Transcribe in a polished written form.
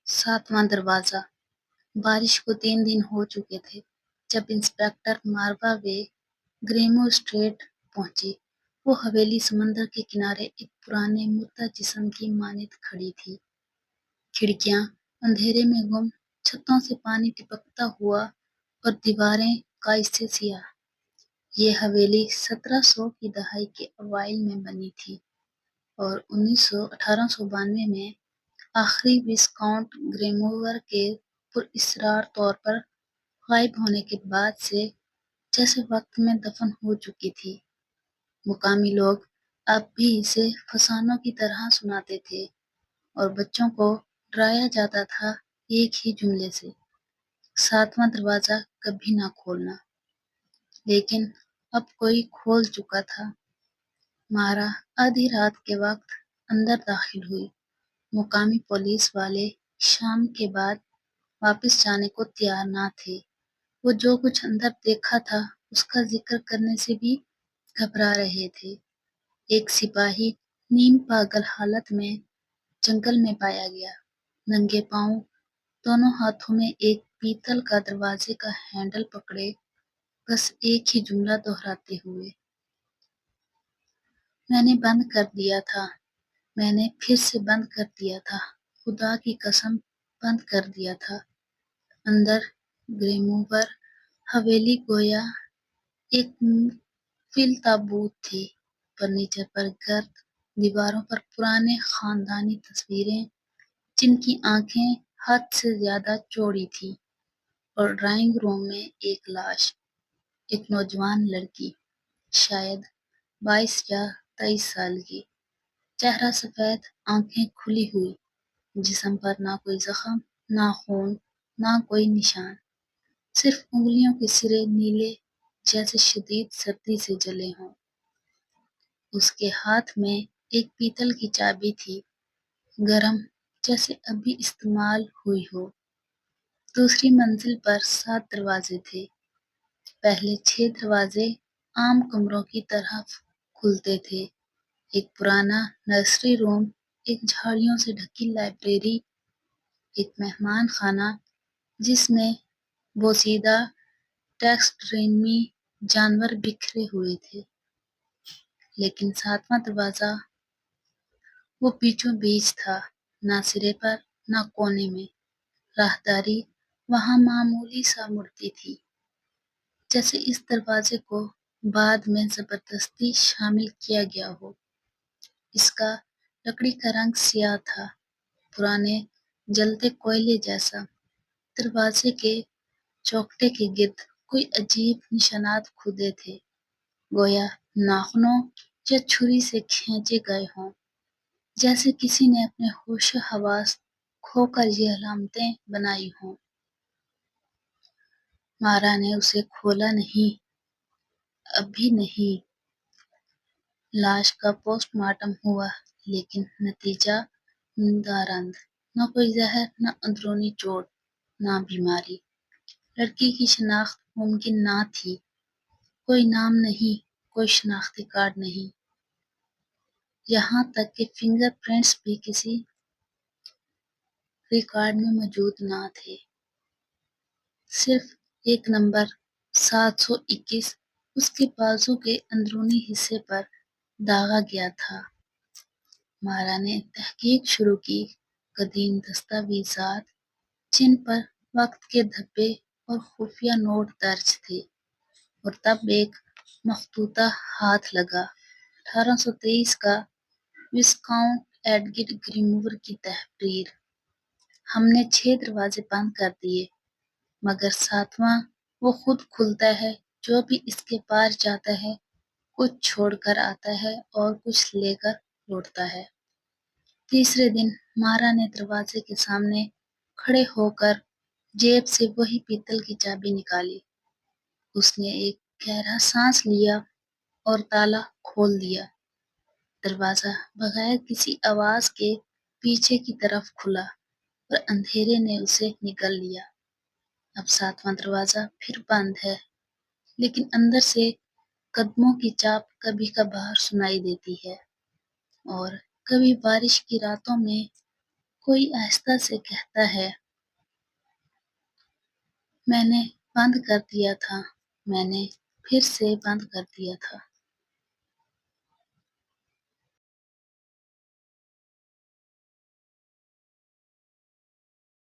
सातवां दरवाजा। बारिश को 3 दिन हो चुके थे जब इंस्पेक्टर मारवा वे ग्रेमो स्ट्रीट पहुंची। वो हवेली समंदर के किनारे एक पुराने मुर्दा जिस्म की मानद खड़ी थी। खिड़कियां अंधेरे में गुम, छतों से पानी टपकता हुआ और दीवारें काई से सियाह। ये हवेली 1700 की दहाई के अवाइल में बनी थी और 1892 में आखिरी विस्काउंट ग्रेमोवर के पुरअसरार तौर पर गायब होने के बाद से जैसे वक्त में दफन हो चुकी थी। मुकामी लोग अब भी इसे फसानों की तरह सुनाते थे और बच्चों को डराया जाता था एक ही जुमले से, सातवां दरवाजा कभी ना खोलना। लेकिन अब कोई खोल चुका था। मारा आधी रात के वक्त अंदर दाखिल हुई। मुकामी पुलिस वाले शाम के बाद वापस जाने को तैयार ना थे। वो जो कुछ अंदर देखा था उसका जिक्र करने से भी घबरा रहे थे। एक सिपाही नीम पागल हालत में जंगल में पाया गया, नंगे पांव, दोनों हाथों में एक पीतल का दरवाजे का हैंडल पकड़े, बस एक ही जुमला दोहराते हुए, मैंने बंद कर दिया था। मैंने फिर से बंद कर दिया था। खुदा की कसम, बंद कर दिया था। अंदर ग्रेमोवर हवेली गोया एक फिल ताबूत थी। फर्नीचर पर गर्द, दीवारों पर पुराने खानदानी तस्वीरें जिनकी आंखें हद से ज्यादा चौड़ी थी, और ड्राइंग रूम में एक लाश, एक नौजवान लड़की, शायद 22 या 23 साल की। चेहरा सफेद, आंखें खुली हुई, जिस्म पर ना कोई जख्म, ना खून, ना कोई निशान, सिर्फ उंगलियों के सिरे नीले जैसे शदीद सर्दी से जले हों। उसके हाथ में एक पीतल की चाबी थी, गरम, जैसे अभी इस्तेमाल हुई हो। दूसरी मंजिल पर 7 दरवाजे थे। पहले 6 दरवाजे आम कमरों की तरह खुलते थे। एक पुराना नर्सरी रूम, एक झाड़ियों से ढकी लाइब्रेरी, एक मेहमान खाना जिसमें बोसीदा टैक्सड्रेमी जानवर बिखरे हुए थे। लेकिन 7वां दरवाजा, वो बीचों बीच था, ना सिरे पर, ना कोने में। राहदारी वहां मामूली सा मुड़ती थी, जैसे इस दरवाजे को बाद में जबरदस्ती शामिल किया गया हो। इसका लकड़ी का रंग सियाह था, पुराने जलते कोयले जैसा। दरवाजे के चौखटे के गिर्द कोई अजीब निशानात खुदे थे, गोया नाखूनों या छुरी से खींचे गए हों, जैसे किसी ने अपने होश हवास खोकर ये अलामतें बनाई हों। मारा ने उसे खोला नहीं, अभी नहीं। लाश का पोस्टमार्टम हुआ, लेकिन नतीजा निंदारंद। न कोई जहर, न अंदरूनी चोट, न बीमारी। लड़की की शनाख्त मुमकिन ना थी। कोई नाम नहीं, कोई शनाख्ती कार्ड नहीं, यहाँ तक कि फिंगरप्रिंट्स भी किसी रिकॉर्ड में मौजूद ना थे। सिर्फ एक नंबर 721 उसके बाजू के अंदरूनी हिस्से पर दागा गया था। मारा ने तहकीक शुरू की। कदीम दस्तावेजात जिन पर वक्त के धब्बे और खुफिया नोट दर्ज थे, और तब एक मखतूता हाथ लगा, 1823 का विस्काउंट एडगिड ग्रीमोवर की तहरीर। हमने 6 दरवाजे बंद कर दिए, मगर 7वां वो खुद खुलता है। जो भी इसके पार जाता है कुछ छोड़कर आता है और कुछ लेकर लौटता है। तीसरे दिन मारा ने दरवाजे के सामने खड़े होकर जेब से वही पीतल की चाबी निकाली। उसने एक गहरा सांस लिया और ताला खोल दिया। दरवाजा बगैर किसी आवाज के पीछे की तरफ खुला और अंधेरे ने उसे निगल लिया। अब 7वां दरवाजा फिर बंद है, लेकिन अंदर से कदमों की चाप कभी कभार सुनाई देती है, और कभी बारिश की रातों में کوئی آہستہ سے کہتا ہے، میں نے بند کر دیا تھا، میں نے پھر سے بند کر دیا تھا۔